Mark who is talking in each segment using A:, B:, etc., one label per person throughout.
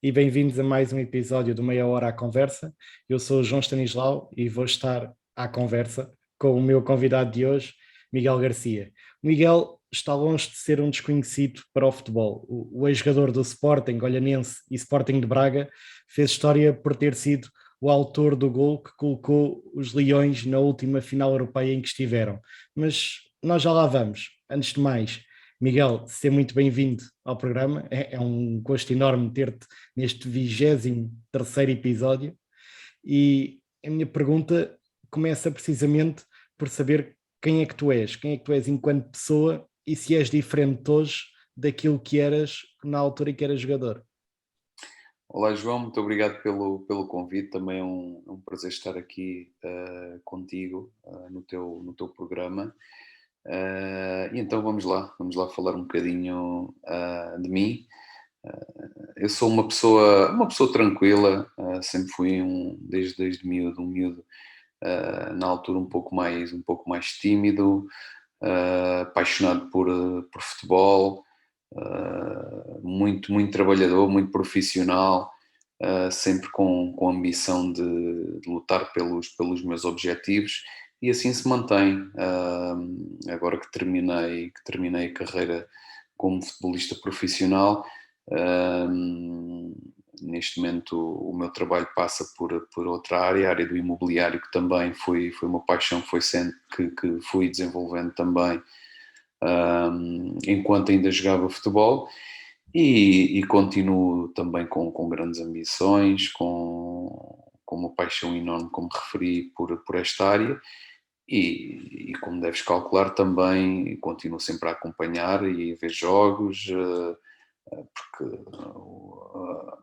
A: e bem-vindos a mais um episódio do Meia Hora à Conversa. Eu sou o João Stanislau e vou estar à conversa com o meu convidado de hoje, Miguel Garcia. O Miguel está longe de ser um desconhecido para o futebol. O ex-jogador do Sporting, Olhanense e Sporting de Braga fez história por ter sido o autor do gol que colocou os Leões na última final europeia em que estiveram. Mas nós já lá vamos. Antes de mais, Miguel, seja muito bem-vindo ao programa. É um gosto enorme ter-te neste 23º episódio. E a minha pergunta começa precisamente por saber quem é que tu és enquanto pessoa e se és diferente hoje daquilo que eras na altura em que eras jogador.
B: Olá João, muito obrigado pelo convite, também é um prazer estar aqui contigo no teu programa. E então vamos lá falar um bocadinho de mim. Eu sou uma pessoa tranquila, sempre fui desde miúdo, na altura um pouco mais tímido, apaixonado por futebol, muito trabalhador, muito profissional, sempre com a ambição de lutar pelos meus objetivos, e assim se mantém. Agora que terminei a carreira como futebolista profissional, neste momento o meu trabalho passa por outra área, a área do imobiliário, que também foi uma paixão que foi sempre que fui desenvolvendo também enquanto ainda jogava futebol, e continuo também com grandes ambições, com uma paixão enorme, como referi, por esta área, e como deves calcular também continuo sempre a acompanhar e a ver jogos, porque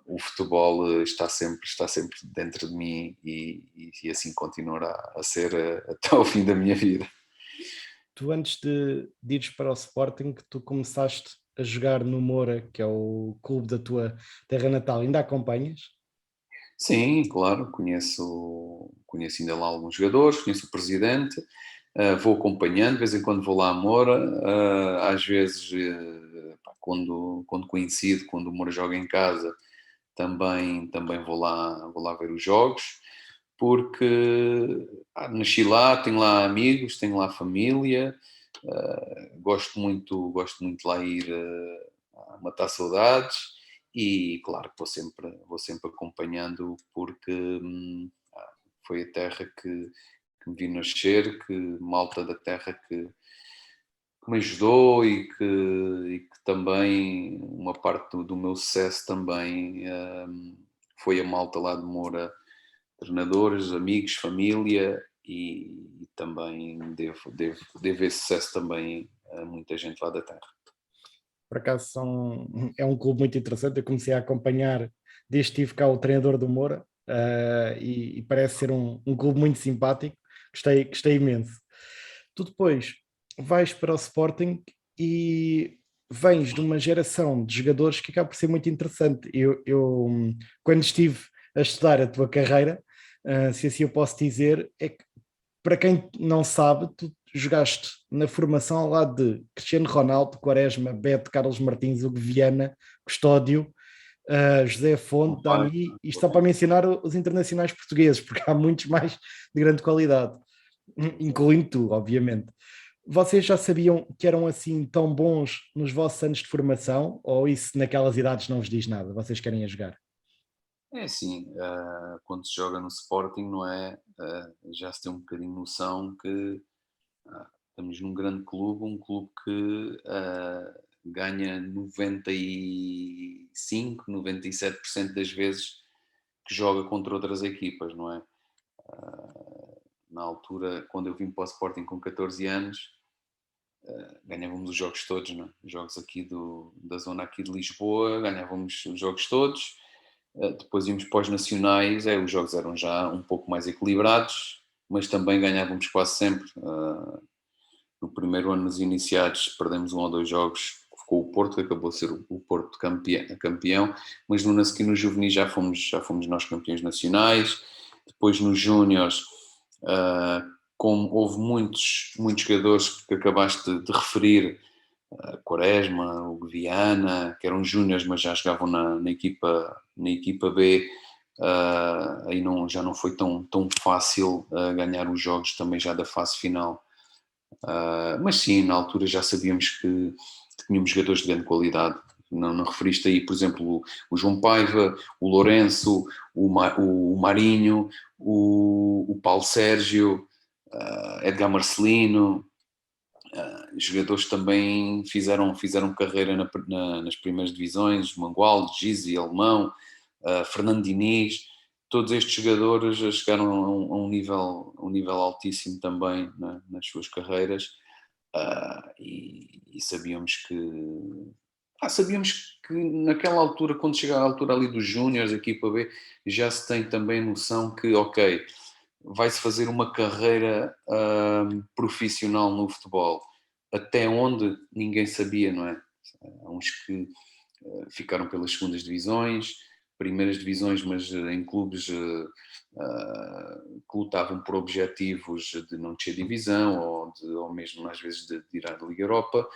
B: o futebol está sempre dentro de mim, e assim continuará a ser até ao fim da minha vida.
A: Tu antes de ires para o Sporting, tu começaste a jogar no Moura, que é o clube da tua terra natal. Ainda acompanhas?
B: Sim, claro, conheço ainda lá alguns jogadores, conheço o presidente, vou acompanhando, de vez em quando vou lá a Moura, às vezes, pá, quando coincido, quando o Moura joga em casa, também vou lá ver os jogos, porque nasci lá, tenho lá amigos, tenho lá família, gosto muito de lá ir matar saudades, e claro que vou sempre acompanhando, porque foi a terra que me vi nascer, que malta da terra que me ajudou, e que também uma parte do meu sucesso também foi a malta lá de Moura, treinadores, amigos, família, e também devo esse sucesso também a muita gente lá da terra.
A: Por acaso é um clube muito interessante. Eu comecei a acompanhar desde que tive cá o treinador do Moura, e parece ser um clube muito simpático. Gostei imenso. Tu depois vais para o Sporting e vens de uma geração de jogadores que acaba por ser muito interessante. Quando estive a estudar a tua carreira, se assim eu posso dizer, é que para quem não sabe, tu jogaste na formação ao lado de Cristiano Ronaldo, Quaresma, Beto, Carlos Martins, Hugo Viana, Custódio, José Fonte, Dani, isto só para mencionar os internacionais portugueses, porque há muitos mais de grande qualidade, incluindo tu, obviamente. Vocês já sabiam que eram assim tão bons nos vossos anos de formação, ou isso naquelas idades não vos diz nada? Vocês querem a jogar?
B: É assim, quando se joga no Sporting, não é? Já se tem um bocadinho noção que estamos num grande clube, um clube que ganha 95, 97% das vezes que joga contra outras equipas, não é? Na altura, quando eu vim para o Sporting com 14 anos, ganhávamos os jogos todos, não é? Os jogos aqui da zona aqui de Lisboa, ganhávamos os jogos todos. Depois íamos para os nacionais, os jogos eram já um pouco mais equilibrados, mas também ganhávamos quase sempre. No primeiro ano, nos iniciados, perdemos um ou dois jogos com o Porto, que acabou a ser o Porto campeão, mas no seguinte, no juvenis, já fomos nós campeões nacionais. Depois nos júniores, como houve muitos jogadores que acabaste de referir, Quaresma, o Viana, que eram júniores, mas já jogavam na equipa B. Aí já não foi tão fácil ganhar os jogos também já da fase final. Mas sim, na altura já sabíamos que tínhamos jogadores de grande qualidade. Não referiste aí, por exemplo, o João Paiva, o Lourenço, o Marinho, o Paulo Sérgio, Edgar Marcelino, jogadores também fizeram carreira nas primeiras divisões, Mangualde, Gizzi, Alemão, Fernando Diniz, todos estes jogadores chegaram a um nível altíssimo também nas suas carreiras, e sabíamos que naquela altura, quando chega à altura ali dos júniores, equipa B, já se tem também noção que, ok, vai-se fazer uma carreira profissional no futebol. Até onde ninguém sabia, não é? Há uns que ficaram pelas segundas divisões, primeiras divisões, mas em clubes que lutavam por objetivos de não descer divisão ou mesmo às vezes de ir à Liga Europa,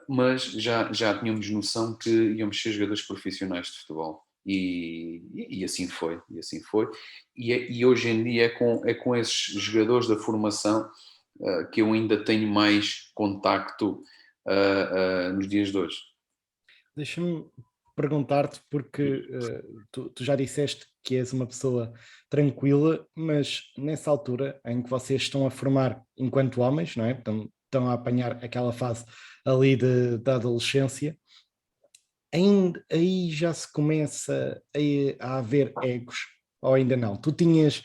B: mas já tínhamos noção que íamos ser jogadores profissionais de futebol. E assim foi, e hoje em dia é com esses jogadores da formação que eu ainda tenho mais contacto nos dias de hoje.
A: Deixa-me perguntar-te, porque tu já disseste que és uma pessoa tranquila, mas nessa altura em que vocês estão a formar enquanto homens, não é? Estão a apanhar aquela fase ali da adolescência, aí já se começa a haver egos, ou ainda não? Tu tinhas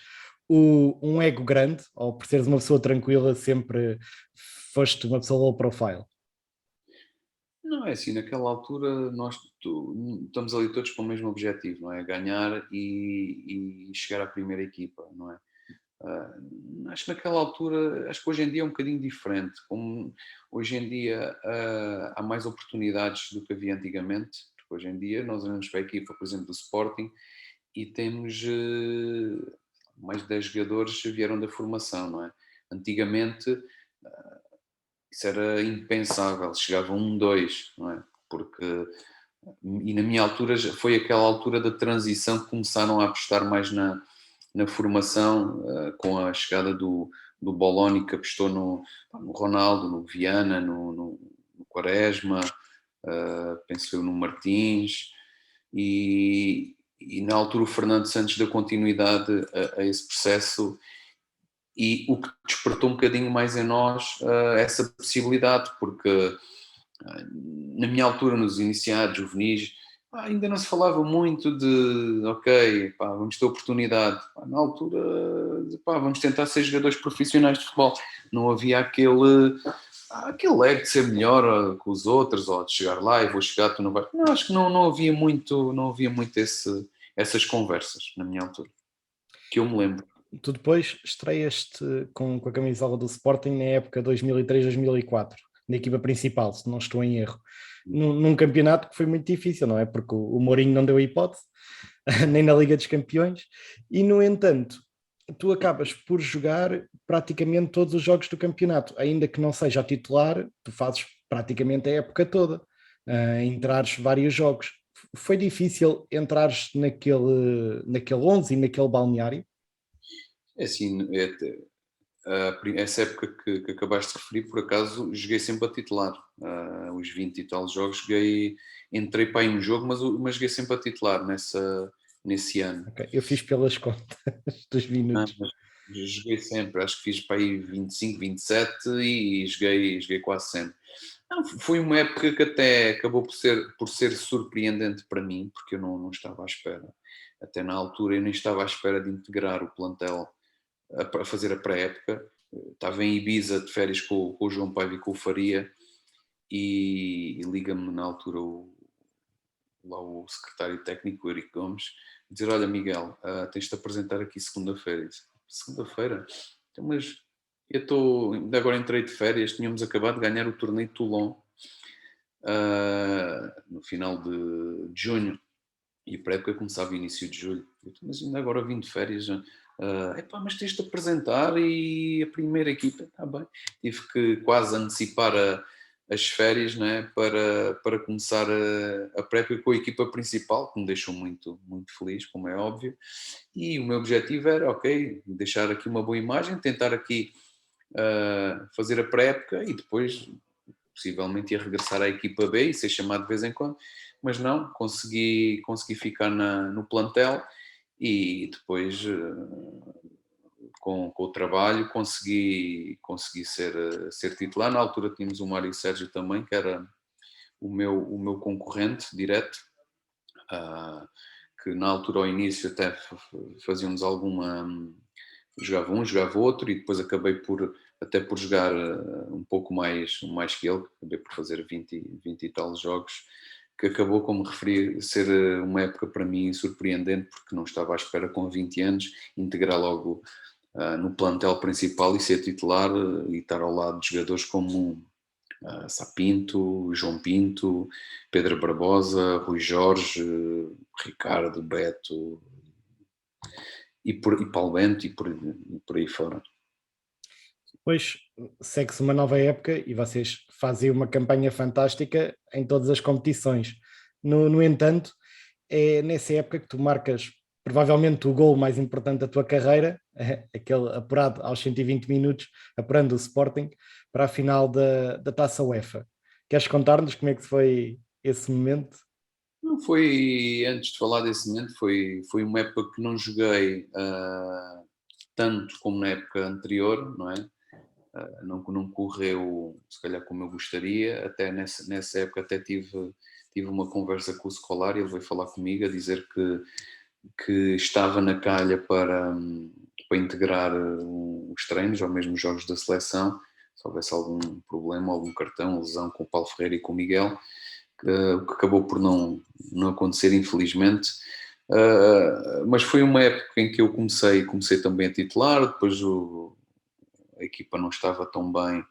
A: um ego grande, ou por seres uma pessoa tranquila, sempre foste uma pessoa low profile?
B: Não, é assim, naquela altura estamos ali todos para o mesmo objetivo, não é? Ganhar e chegar à primeira equipa, não é? Acho que naquela altura, acho que hoje em dia é um bocadinho diferente. Como hoje em dia há mais oportunidades do que havia antigamente, porque hoje em dia nós olhamos para a equipa, por exemplo, do Sporting e temos mais de 10 jogadores que vieram da formação, não é? Antigamente isso era impensável, chegava um, dois, não é? Porque, e na minha altura foi aquela altura da transição que começaram a apostar mais na formação, com a chegada do Boloni, que apostou no Ronaldo, no Viana, no Quaresma, penso eu no Martins, e na altura o Fernando Santos deu continuidade a esse processo, e o que despertou um bocadinho mais em nós essa possibilidade, porque na minha altura, nos iniciados, juvenis, ainda não se falava muito de, ok, vamos ter oportunidade. Na altura, vamos tentar ser jogadores profissionais de futebol. Não havia aquele ego de ser melhor que os outros, ou de chegar lá e vou chegar, tu não vais. Não, acho que não havia muito, essas conversas na minha altura, que eu me lembro.
A: Tu depois estreias-te com a camisola do Sporting na época 2003-2004, na equipa principal, se não estou em erro. Num campeonato que foi muito difícil, não é? Porque o Mourinho não deu hipótese, nem na Liga dos Campeões, e no entanto, tu acabas por jogar praticamente todos os jogos do campeonato, ainda que não seja a titular, tu fazes praticamente a época toda, entrares vários jogos. Foi difícil entrares naquele 11 e naquele balneário?
B: É assim, essa época que acabaste de referir, por acaso, joguei sempre a titular. Os 20 e tal jogos, entrei para aí um jogo, mas joguei sempre a titular nesse ano.
A: Okay. Eu fiz pelas contas dos minutos.
B: Mas joguei sempre, acho que fiz para aí 25, 27 e joguei quase sempre. Não, foi uma época que até acabou por ser surpreendente para mim, porque eu não estava à espera. Até na altura eu nem estava à espera de integrar o plantel a fazer a pré-época. Estava em Ibiza de férias com o João Paiva e com o Faria, e liga-me na altura lá o secretário técnico, o Erico Gomes, dizer: olha, Miguel, tens de apresentar aqui segunda-feira. Eu disse: segunda-feira? Então, mas ainda agora entrei de férias, tínhamos acabado de ganhar o torneio de Toulon no final de junho, e a pré-época começava início de julho. Eu disse: mas ainda agora vim de férias, mas tens de apresentar, e a primeira equipa, está bem. Tive que quase antecipar as férias, né, para começar a pré-época com a equipa principal, que me deixou muito, muito feliz, como é óbvio. E o meu objetivo era, ok, deixar aqui uma boa imagem, tentar aqui fazer a pré-época e depois possivelmente ia regressar à equipa B e ser chamado de vez em quando, mas não, consegui ficar no plantel e depois com o trabalho consegui ser titular. Na altura tínhamos o Mário Sérgio também, que era o meu concorrente direto, que na altura ao início até fazíamos alguma... Jogava um, jogava outro e depois acabei até por jogar um pouco mais que ele, acabei por fazer 20 e tal jogos, que acabou, como referi, ser uma época para mim surpreendente, porque não estava à espera com 20 anos, integrar logo no plantel principal e ser titular e estar ao lado de jogadores como Sapinto, João Pinto, Pedro Barbosa, Rui Jorge, Ricardo, Beto e Paulo Bento e por aí fora.
A: Depois segue-se uma nova época e vocês fazem uma campanha fantástica em todas as competições. No entanto, é nessa época que tu marcas provavelmente o gol mais importante da tua carreira, aquele apurado aos 120 minutos, apurando o Sporting para a final da Taça UEFA. Queres contar-nos como é que foi esse momento?
B: Não foi, antes de falar desse momento, foi uma época que não joguei tanto como na época anterior, não é? Não correu, se calhar, como eu gostaria. Até nessa época até tive uma conversa com o Scolari, ele veio falar comigo a dizer que estava na calha para integrar os treinos ou mesmo os jogos da seleção, se houvesse algum problema, algum cartão, lesão com o Paulo Ferreira e com o Miguel, o que acabou por não acontecer, infelizmente. Mas foi uma época em que eu comecei também a titular, depois a equipa não estava tão bem,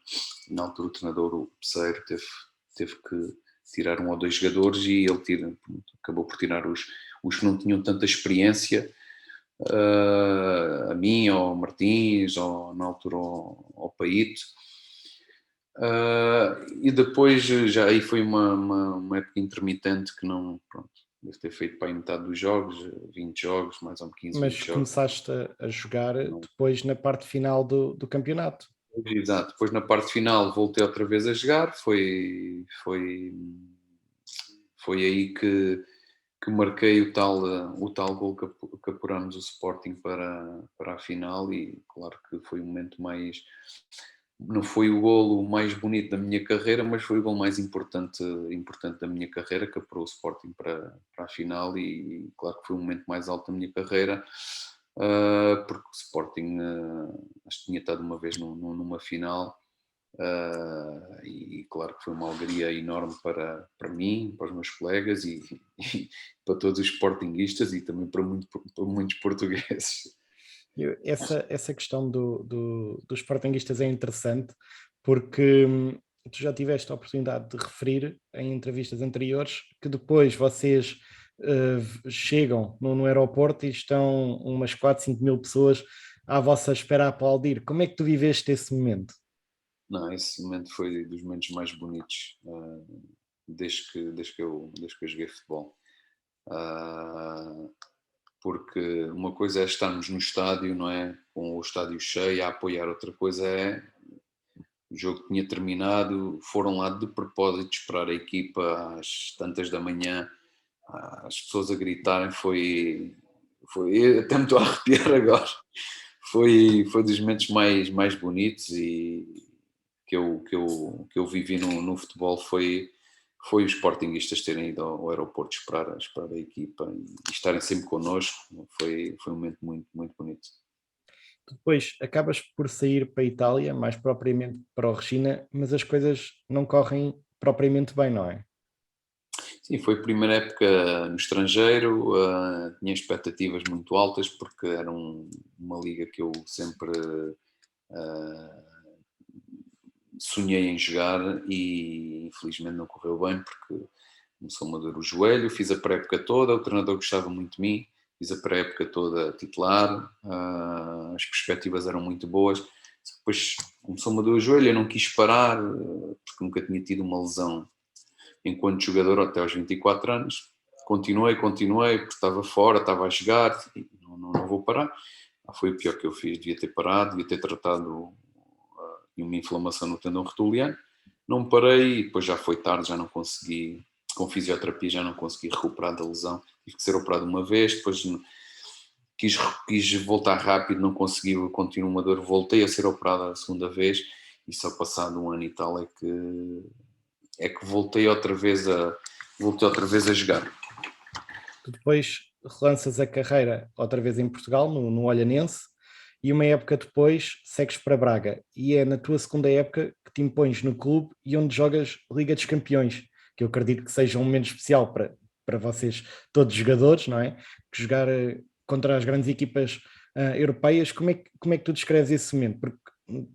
B: na altura o treinador, o Peseiro, teve que tirar um ou dois jogadores e ele acabou por tirar os que não tinham tanta experiência, a mim, ao Martins, ou na altura ao Paíto. E depois já aí foi uma época intermitente que não, pronto, deve ter feito para aí metade dos jogos, 20 jogos, mais ou menos 15, 20
A: Mas
B: jogos.
A: começaste a jogar
B: Não.
A: depois na parte final do campeonato.
B: Exato, depois na parte final voltei outra vez a jogar, foi aí que marquei o tal gol que apurámos o Sporting para a final e claro que foi o momento mais... Não foi o golo mais bonito da minha carreira, mas foi o golo mais importante da minha carreira, que apurou o Sporting para a final e claro que foi o momento mais alto da minha carreira, porque o Sporting acho que tinha estado uma vez numa final. E claro que foi uma alegria enorme para mim, para os meus colegas e para todos os sportinguistas e também para muitos portugueses.
A: Essa questão dos sportinguistas é interessante porque tu já tiveste a oportunidade de referir em entrevistas anteriores que depois vocês chegam no aeroporto e estão umas 4, 5 mil pessoas à vossa espera a aplaudir. Como é que tu viveste esse momento?
B: Não, esse momento foi dos momentos mais bonitos desde que eu joguei futebol. Porque uma coisa é estarmos no estádio, não é? Com o estádio cheio a apoiar, outra coisa é o jogo tinha terminado, foram lá de propósito esperar a equipa às tantas da manhã, as pessoas a gritarem, até me estou a arrepiar agora, foi dos momentos mais bonitos e que eu vivi no futebol foi os sportinguistas terem ido ao aeroporto esperar a equipa e estarem sempre connosco, foi um momento muito, muito bonito.
A: Depois acabas por sair para a Itália, mais propriamente para o Regina, mas as coisas não correm propriamente bem, não é?
B: Sim, foi a primeira época no estrangeiro, tinha expectativas muito altas porque era uma liga que eu sempre sonhei em jogar e infelizmente não correu bem porque começou-me a doer o joelho, fiz a pré-época toda, o treinador gostava muito de mim, fiz a pré-época toda titular, as perspectivas eram muito boas, depois começou-me a doer o joelho, eu não quis parar, porque nunca tinha tido uma lesão enquanto jogador até aos 24 anos. Continuei, porque estava fora, estava a jogar, e não vou parar. Foi o pior que eu fiz, devia ter parado, devia ter tratado uma inflamação no tendão rotuliano. Não parei e depois já foi tarde, já não consegui, com fisioterapia já não consegui recuperar da lesão. Tive que ser operado uma vez, depois quis voltar rápido, não consegui, continuo uma dor, voltei a ser operado a segunda vez e só passado um ano e tal é que voltei outra vez a jogar.
A: Tu depois relanças a carreira outra vez em Portugal, no Olhanense, e uma época depois segues para Braga. E é na tua segunda época que te impões no clube e onde jogas Liga dos Campeões, que eu acredito que seja um momento especial para vocês, todos jogadores, não é? Que jogar contra as grandes equipas europeias, como é que tu descreves esse momento? Porque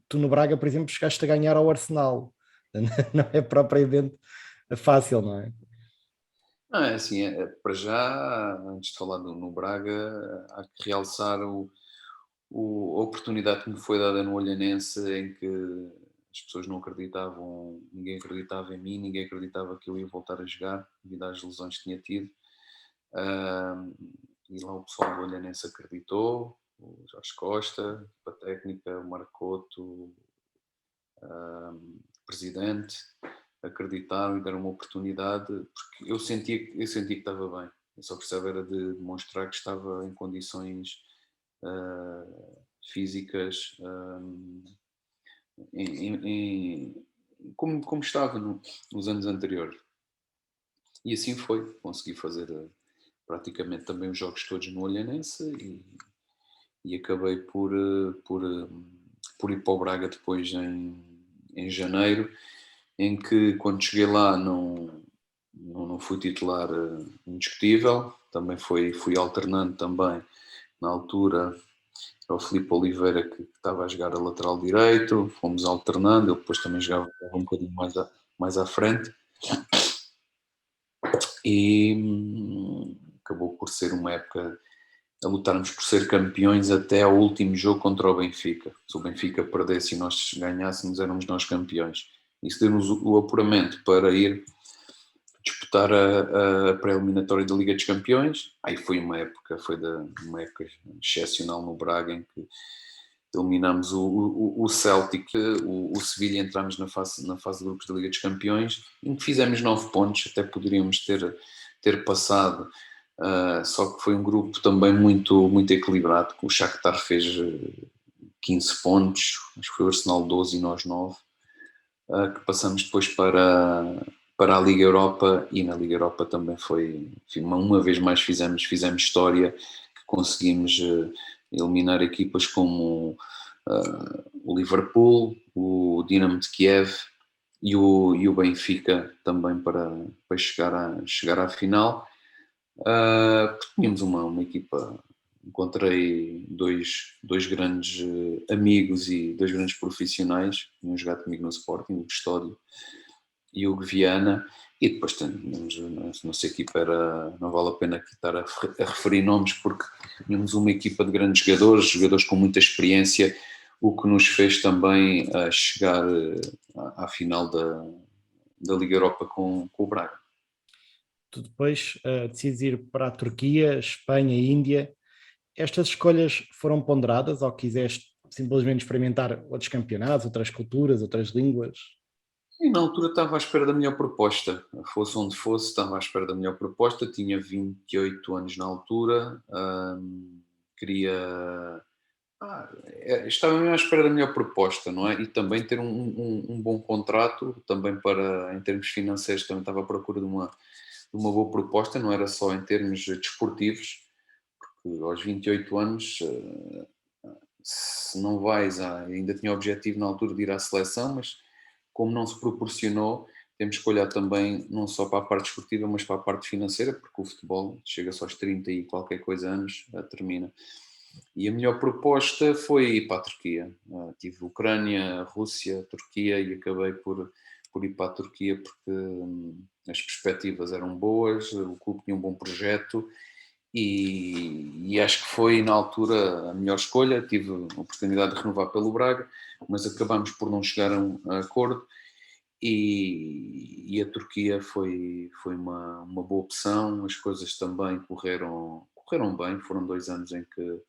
A: tu no Braga, por exemplo, chegaste a ganhar ao Arsenal. Não é propriamente fácil, não é?
B: Não, é assim, para já, antes de falar no Braga, há que realçar a oportunidade que me foi dada no Olhanense, em que as pessoas não acreditavam, ninguém acreditava em mim, ninguém acreditava que eu ia voltar a jogar, devido às lesões que tinha tido. E lá o pessoal do Olhanense acreditou, o Jorge Costa, a técnica, o Marcoto, o presidente, acreditaram e deram uma oportunidade, porque eu sentia que estava bem. Eu só precisava era de demonstrar que estava em condições físicas como estava nos anos anteriores. E assim foi. Consegui fazer praticamente também os jogos todos no Olhanense e acabei por ir para o Braga depois em janeiro, em que quando cheguei lá não fui titular indiscutível, também fui alternando também na altura ao Filipe Oliveira que estava a jogar a lateral direito, fomos alternando, ele depois também jogava um bocadinho mais à frente e acabou por ser uma época a lutarmos por ser campeões até ao último jogo contra o Benfica. Se o Benfica perdesse e nós ganhássemos, éramos nós campeões. Isso deu-nos o apuramento para ir disputar a pré-eliminatória da Liga dos Campeões. Aí foi uma época excepcional no Braga, em que eliminámos o Celtic, o Sevilha, entramos na fase de grupos da Liga dos Campeões, em que fizemos 9 pontos, até poderíamos ter passado, só que foi um grupo também muito, muito equilibrado, que o Shakhtar fez 15 pontos, acho que foi o Arsenal 12 e nós 9, que passamos depois para a Liga Europa, e na Liga Europa também foi, enfim, uma vez mais fizemos história, que conseguimos eliminar equipas como o Liverpool, o Dinamo de Kiev e o Benfica também para chegar à final. Tínhamos uma equipa, encontrei dois grandes amigos e dois grandes profissionais que tinham jogado comigo no Sporting, o Custódio e o Viana, e depois tínhamos, a nossa equipa não vale a pena aqui estar a referir nomes, porque tínhamos uma equipa de grandes jogadores com muita experiência, o que nos fez também chegar à final da Liga Europa com o Braga.
A: Tu depois decides ir para a Turquia, Espanha e Índia. Estas escolhas foram ponderadas ou quiseste simplesmente experimentar outros campeonatos, outras culturas, outras línguas?
B: E na altura estava à espera da melhor proposta, fosse onde fosse, estava à espera da melhor proposta, tinha 28 anos na altura, queria... estava mesmo à espera da melhor proposta, não é? E também ter um bom contrato, também em termos financeiros, também estava à procura de uma boa proposta, não era só em termos desportivos, porque aos 28 anos, se não vais, ainda tinha o objetivo na altura de ir à seleção, mas como não se proporcionou, temos que olhar também não só para a parte esportiva, mas para a parte financeira, porque o futebol chega-se aos 30 e qualquer coisa anos, termina. E a melhor proposta foi ir para a Turquia. Tive Ucrânia, Rússia, Turquia e acabei por ir para a Turquia porque as perspectivas eram boas, o clube tinha um bom projeto e acho que foi na altura a melhor escolha. Tive a oportunidade de renovar pelo Braga, mas acabamos por não chegar a acordo, e a Turquia foi uma boa opção. As coisas também correram bem. Foram 2 anos em que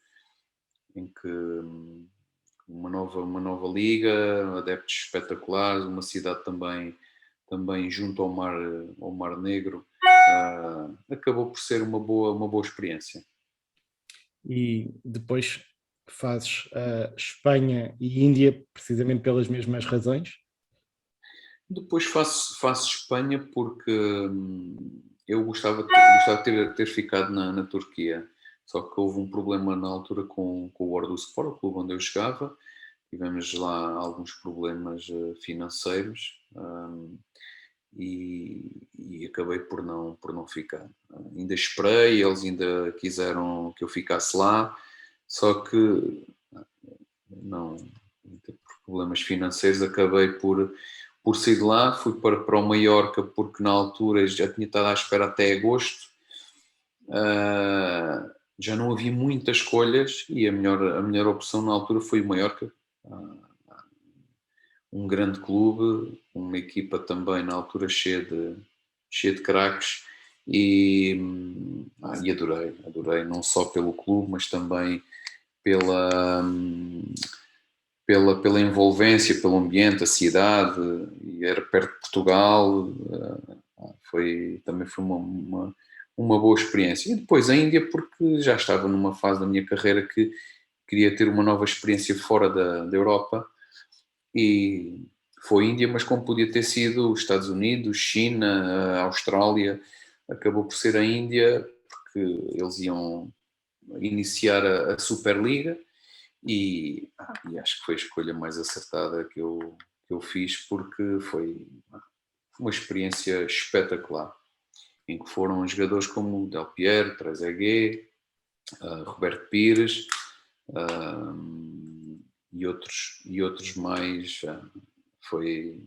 B: uma nova liga, adeptos espetaculares, uma cidade também junto ao Mar Negro. Acabou por ser uma boa experiência.
A: E depois fazes Espanha e Índia precisamente pelas mesmas razões?
B: Depois faço Espanha porque eu gostava de ter ficado na Turquia, só que houve um problema na altura com o Orduspor, o clube onde eu jogava. Tivemos lá alguns problemas financeiros, e acabei por não ficar. Ainda esperei, eles ainda quiseram que eu ficasse lá, só que não, por problemas financeiros, acabei por sair de lá. Fui para o Mallorca porque na altura já tinha estado à espera até agosto. Já não havia muitas escolhas e a melhor opção na altura foi o Mallorca. Um grande clube, uma equipa também na altura cheia de craques, e adorei não só pelo clube, mas também pela envolvência, pelo ambiente, a cidade, e era perto de Portugal. Também foi uma boa experiência. E depois a Índia, porque já estava numa fase da minha carreira que queria ter uma nova experiência fora da Europa, e foi Índia, mas como podia ter sido os Estados Unidos, China, a Austrália. Acabou por ser a Índia, porque eles iam iniciar a Superliga, e acho que foi a escolha mais acertada que eu fiz, porque foi uma experiência espetacular, em que foram jogadores como Del Piero, Trezeguet, Roberto Pires, e outros mais. Foi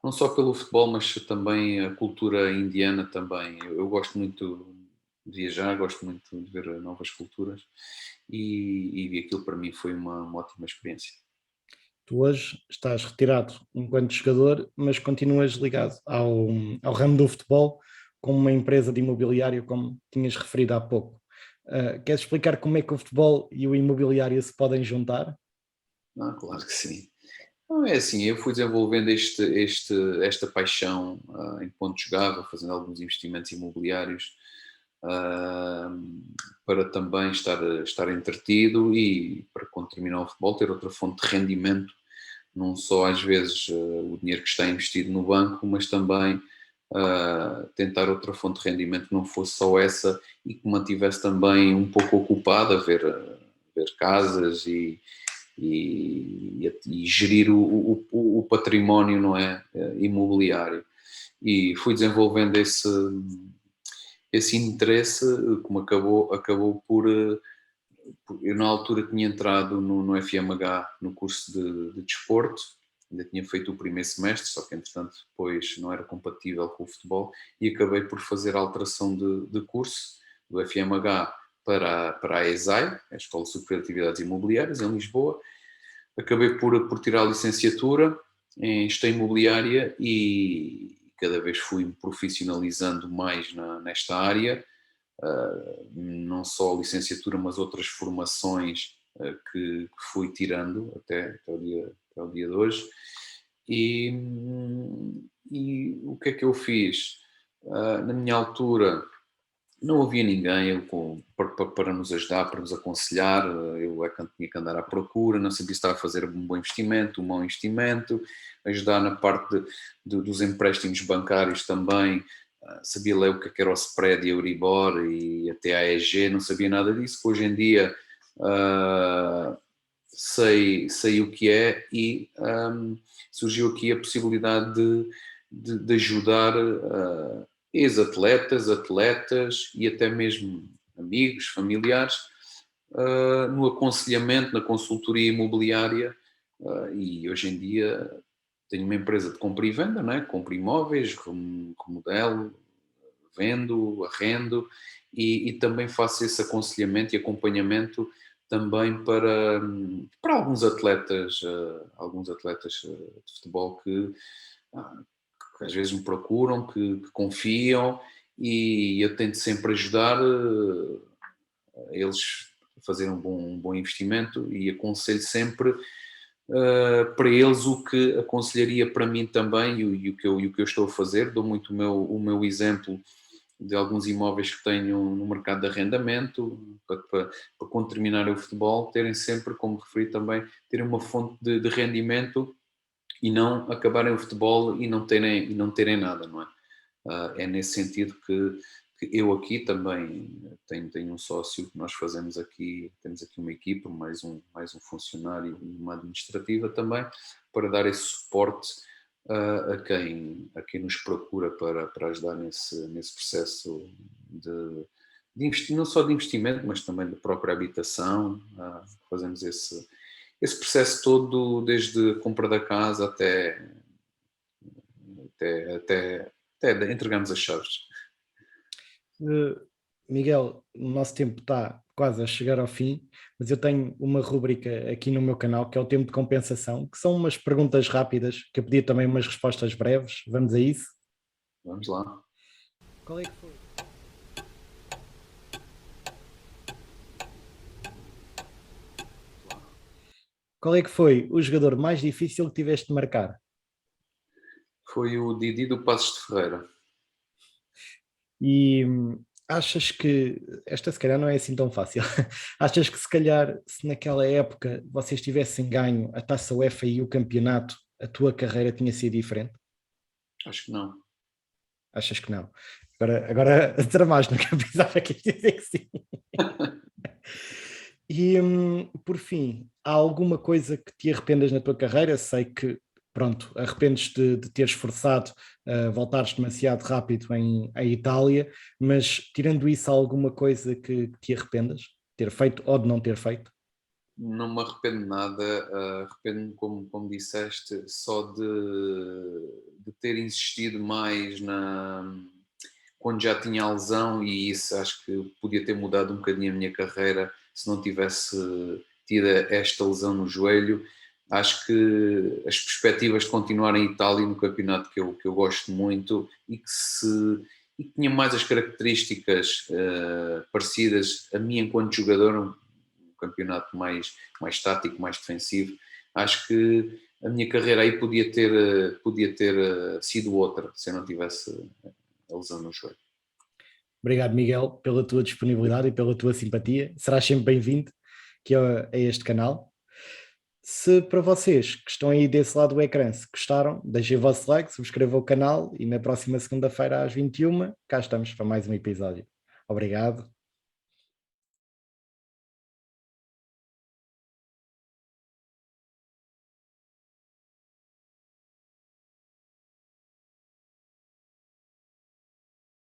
B: não só pelo futebol, mas também a cultura indiana também. Eu gosto muito de viajar, gosto muito de ver novas culturas, e aquilo para mim foi uma ótima experiência.
A: Tu hoje estás retirado enquanto jogador, mas continuas ligado ao ramo do futebol como uma empresa de imobiliário, como tinhas referido há pouco. Queres explicar como é que o futebol e o imobiliário se podem juntar?
B: Claro que sim. Não, é assim, eu fui desenvolvendo esta paixão enquanto jogava, fazendo alguns investimentos imobiliários, ah, para também estar entretido, e para, quando terminar o futebol, ter outra fonte de rendimento, não só às vezes o dinheiro que está investido no banco, mas também tentar outra fonte de rendimento que não fosse só essa, e que me mantivesse também um pouco ocupado a ver casas, e gerir o património, não é, imobiliário. E fui desenvolvendo esse interesse, como acabou eu na altura tinha entrado no FMH, no curso de desporto. Ainda tinha feito o primeiro semestre, só que entretanto depois não era compatível com o futebol, e acabei por fazer a alteração de curso do FMH para a ESAI, a Escola Superior de Atividades Imobiliárias, em Lisboa. Acabei por tirar a licenciatura em gestão imobiliária, e cada vez fui me profissionalizando mais nesta área. Não só a licenciatura, mas outras formações que fui tirando até o dia de hoje. E o que é que eu fiz? Na minha altura não havia ninguém para nos ajudar, para nos aconselhar. Eu é que tinha que andar à procura, não sabia se estava a fazer um bom investimento, um mau investimento, ajudar na parte dos empréstimos bancários também. Sabia ler o que era o spread e a Euribor e até a EG, não sabia nada disso. Hoje em dia sei o que é, e surgiu aqui a possibilidade de ajudar ex-atletas, atletas e até mesmo amigos, familiares, no aconselhamento, na consultoria imobiliária. E hoje em dia tenho uma empresa de compra e venda, não é? Compro imóveis, remodelo, vendo, arrendo, e também faço esse aconselhamento e acompanhamento também para alguns atletas de futebol ah, que às vezes me procuram, que confiam, e eu tento sempre ajudar eles a fazerem um bom investimento, e aconselho sempre para eles o que aconselharia para mim também, e o que eu estou a fazer. Dou muito o meu exemplo de alguns imóveis que tenho no mercado de arrendamento, para quando terminarem o futebol, terem sempre, como referi também, terem uma fonte de rendimento, e não acabarem o futebol e não terem nada, não é? É nesse sentido que eu aqui também tenho um sócio, que nós fazemos aqui, temos aqui uma equipa, mais um funcionário e uma administrativa também, para dar esse suporte a quem nos procura para ajudar nesse processo de investir, não só de investimento, mas também de própria habitação. Fazemos esse processo todo, desde a compra da casa até entregamos as chaves.
A: Miguel, o nosso tempo está quase a chegar ao fim, mas eu tenho uma rúbrica aqui no meu canal que é o tempo de compensação, que são umas perguntas rápidas, que eu pedi também umas respostas breves. Vamos a isso?
B: Vamos lá.
A: Qual é que foi? Qual é que foi o jogador mais difícil que tiveste de marcar?
B: Foi o Didi do Passos de Ferreira.
A: E achas que, esta se calhar não é assim tão fácil, achas que se calhar se naquela época vocês tivessem ganho a Taça UEFA e o campeonato, a tua carreira tinha sido diferente?
B: Acho que não.
A: Achas que não? Agora tramaste, nunca pensava que ia dizer que sim. E por fim, há alguma coisa que te arrependas na tua carreira? Sei que, pronto, arrependes de teres forçado voltares demasiado rápido em Itália, mas tirando isso, há alguma coisa que te arrependas? Ter feito ou de não ter feito?
B: Não me arrependo de nada, arrependo-me, como disseste, só de ter insistido mais quando já tinha a lesão, e isso acho que podia ter mudado um bocadinho a minha carreira se não tivesse tido esta lesão no joelho. Acho que as perspectivas de continuar em Itália, no campeonato que eu gosto muito, e que tinha mais as características parecidas a mim enquanto jogador, um campeonato mais tático, mais defensivo. Acho que a minha carreira aí podia ter sido outra se eu não tivesse a lesão no joelho.
A: Obrigado, Miguel, pela tua disponibilidade e pela tua simpatia. Serás sempre bem-vindo aqui a este canal. Se para vocês que estão aí desse lado do ecrã, se gostaram, deixem o vosso like, subscrevam o canal e na próxima segunda-feira às 21h cá estamos para mais um episódio. Obrigado.